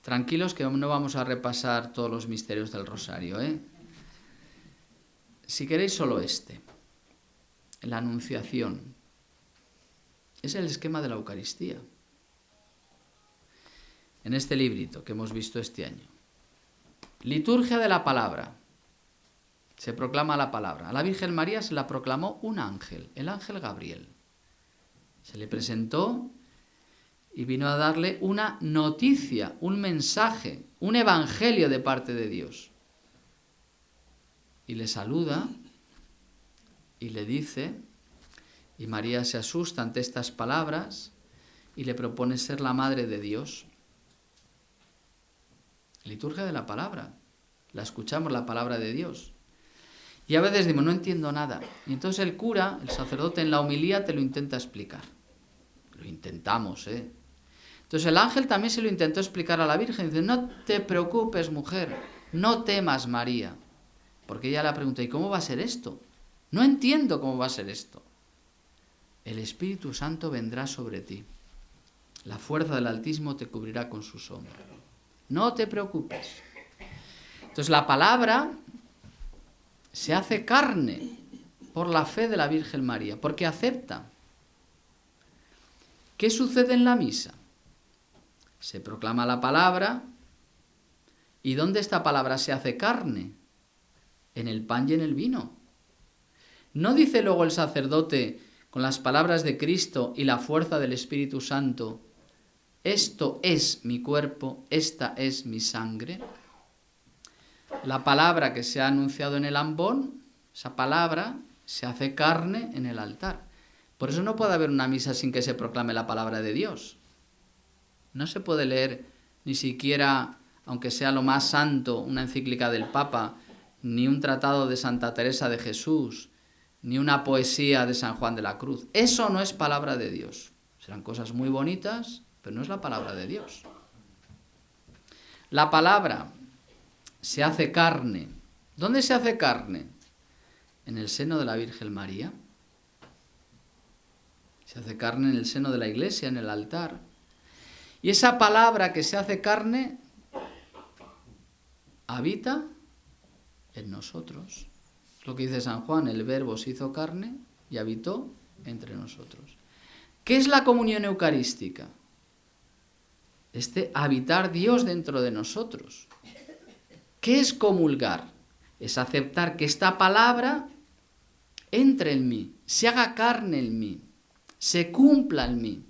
Tranquilos que no vamos a repasar todos los misterios del Rosario, ¿eh? Si queréis solo este. La Anunciación. Es el esquema de la Eucaristía. En este librito que hemos visto este año. Liturgia de la palabra. Se proclama la palabra. A la Virgen María se la proclamó un ángel, el ángel Gabriel. Se le presentó y vino a darle una noticia, un mensaje, un evangelio de parte de Dios. Y le saluda y le dice, y María se asusta ante estas palabras y le propone ser la madre de Dios. Liturgia de la palabra. La escuchamos, la palabra de Dios. Y a veces decimos, no entiendo nada. Y entonces el cura, el sacerdote en la homilía te lo intenta explicar. Lo intentamos, ¿eh? Entonces el ángel también se lo intentó explicar a la Virgen. Dice, no te preocupes, mujer, no temas, María. Porque ella le pregunta, ¿y cómo va a ser esto? No entiendo cómo va a ser esto. El Espíritu Santo vendrá sobre ti. La fuerza del Altísimo te cubrirá con su sombra. No te preocupes. Entonces la palabra se hace carne por la fe de la Virgen María, porque acepta. ¿Qué sucede en la misa? Se proclama la palabra. ¿Y dónde esta palabra se hace carne? En el pan y en el vino. ¿No dice luego el sacerdote, con las palabras de Cristo y la fuerza del Espíritu Santo, esto es mi cuerpo, esta es mi sangre? La palabra que se ha anunciado en el ambón, esa palabra se hace carne en el altar. Por eso no puede haber una misa sin que se proclame la palabra de Dios. No se puede leer ni siquiera, aunque sea lo más santo, una encíclica del Papa, ni un tratado de Santa Teresa de Jesús, ni una poesía de San Juan de la Cruz. Eso no es palabra de Dios. Serán cosas muy bonitas, pero no es la palabra de Dios. La palabra se hace carne. ¿Dónde se hace carne? En el seno de la Virgen María. Se hace carne en el seno de la Iglesia, en el altar. Y esa palabra que se hace carne habita en nosotros. Es lo que dice San Juan, el Verbo se hizo carne y habitó entre nosotros. ¿Qué es la comunión eucarística? Este habitar Dios dentro de nosotros. ¿Qué es comulgar? Es aceptar que esta palabra entre en mí, se haga carne en mí, se cumpla en mí.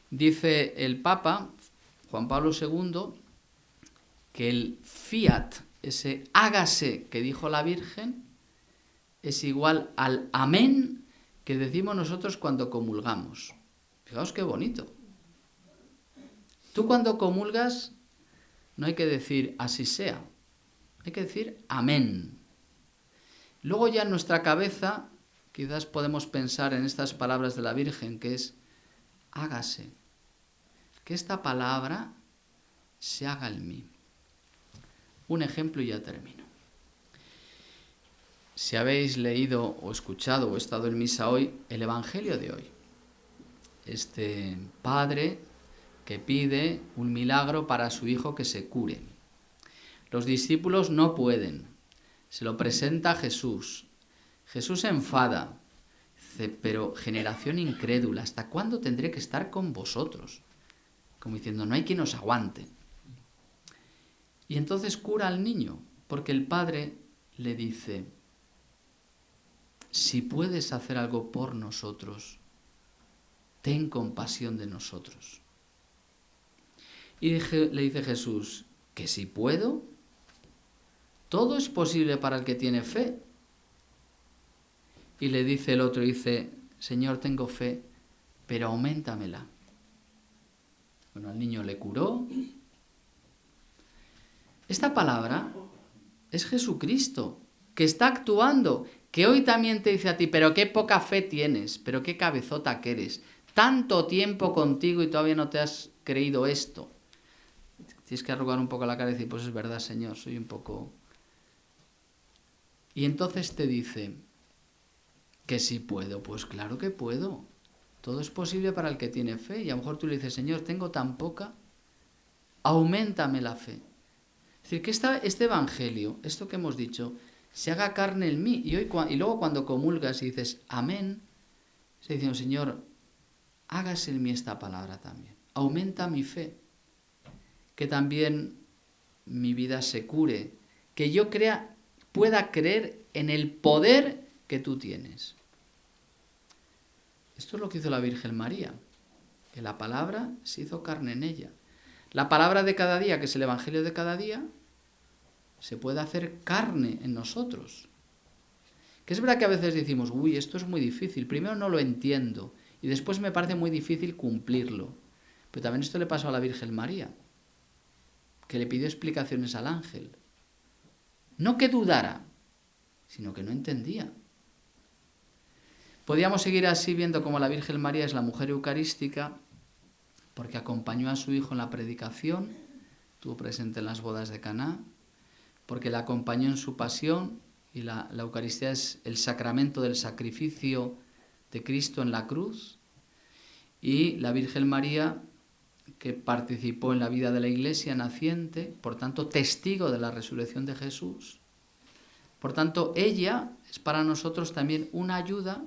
Dice el Papa, Juan Pablo II, que el fiat, ese hágase que dijo la Virgen, es igual al amén que decimos nosotros cuando comulgamos. Fijaos qué bonito. Tú cuando comulgas no hay que decir así sea, hay que decir amén. Luego ya en nuestra cabeza quizás podemos pensar en estas palabras de la Virgen, que es hágase, que esta palabra se haga en mí. Un ejemplo y ya termino. Si habéis leído o escuchado o estado en misa hoy, el Evangelio de hoy. Este padre que pide un milagro para su hijo que se cure. Los discípulos no pueden. Se lo presenta a Jesús. Jesús se enfada. Dice, pero generación incrédula, ¿hasta cuándo tendré que estar con vosotros? Como diciendo, no hay quien os aguante. Y entonces cura al niño, porque el padre le dice, si puedes hacer algo por nosotros, ten compasión de nosotros. Y le dice Jesús, que si puedo, todo es posible para el que tiene fe. Y le dice el otro, dice, Señor, tengo fe, pero auméntamela. Bueno, al niño le curó. Esta palabra es Jesucristo, que está actuando, que hoy también te dice a ti, pero qué poca fe tienes, pero qué cabezota que eres. Tanto tiempo contigo y todavía no te has creído esto. Tienes que arrugar un poco la cara y decir, pues es verdad, Señor, soy un poco... Y entonces te dice que si puedo, pues claro que puedo. Todo es posible para el que tiene fe. Y a lo mejor tú le dices, Señor, tengo tan poca, auméntame la fe. Es decir, que este evangelio, esto que hemos dicho, se haga carne en mí. Y luego cuando comulgas y dices, amén, se dice, Señor, hágase en mí esta palabra también. Aumenta mi fe. Que también mi vida se cure. Que yo pueda creer en el poder que tú tienes. Esto es lo que hizo la Virgen María, que la palabra se hizo carne en ella. La palabra de cada día, que es el Evangelio de cada día, se puede hacer carne en nosotros. Que es verdad que a veces decimos, uy, esto es muy difícil, primero no lo entiendo y después me parece muy difícil cumplirlo. Pero también esto le pasó a la Virgen María, que le pidió explicaciones al ángel. No que dudara, sino que no entendía. Podríamos seguir así viendo cómo la Virgen María es la mujer eucarística, porque acompañó a su hijo en la predicación, estuvo presente en las bodas de Caná, porque la acompañó en su pasión, y la Eucaristía es el sacramento del sacrificio de Cristo en la cruz, y la Virgen María, que participó en la vida de la Iglesia naciente, por tanto testigo de la resurrección de Jesús. Por tanto, ella es para nosotros también una ayuda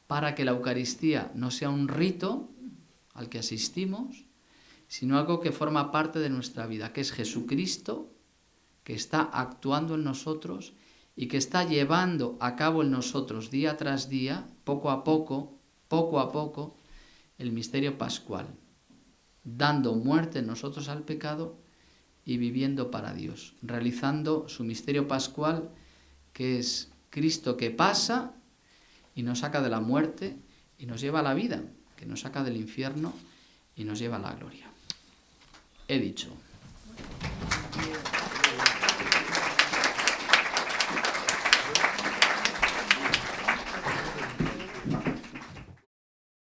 para que la Eucaristía no sea un rito al que asistimos, sino algo que forma parte de nuestra vida, que es Jesucristo, que está actuando en nosotros y que está llevando a cabo en nosotros día tras día, poco a poco, el misterio pascual, dando muerte en nosotros al pecado y viviendo para Dios, realizando su misterio pascual, que es Cristo que pasa y nos saca de la muerte y nos lleva a la vida, que nos saca del infierno y nos lleva a la gloria. He dicho.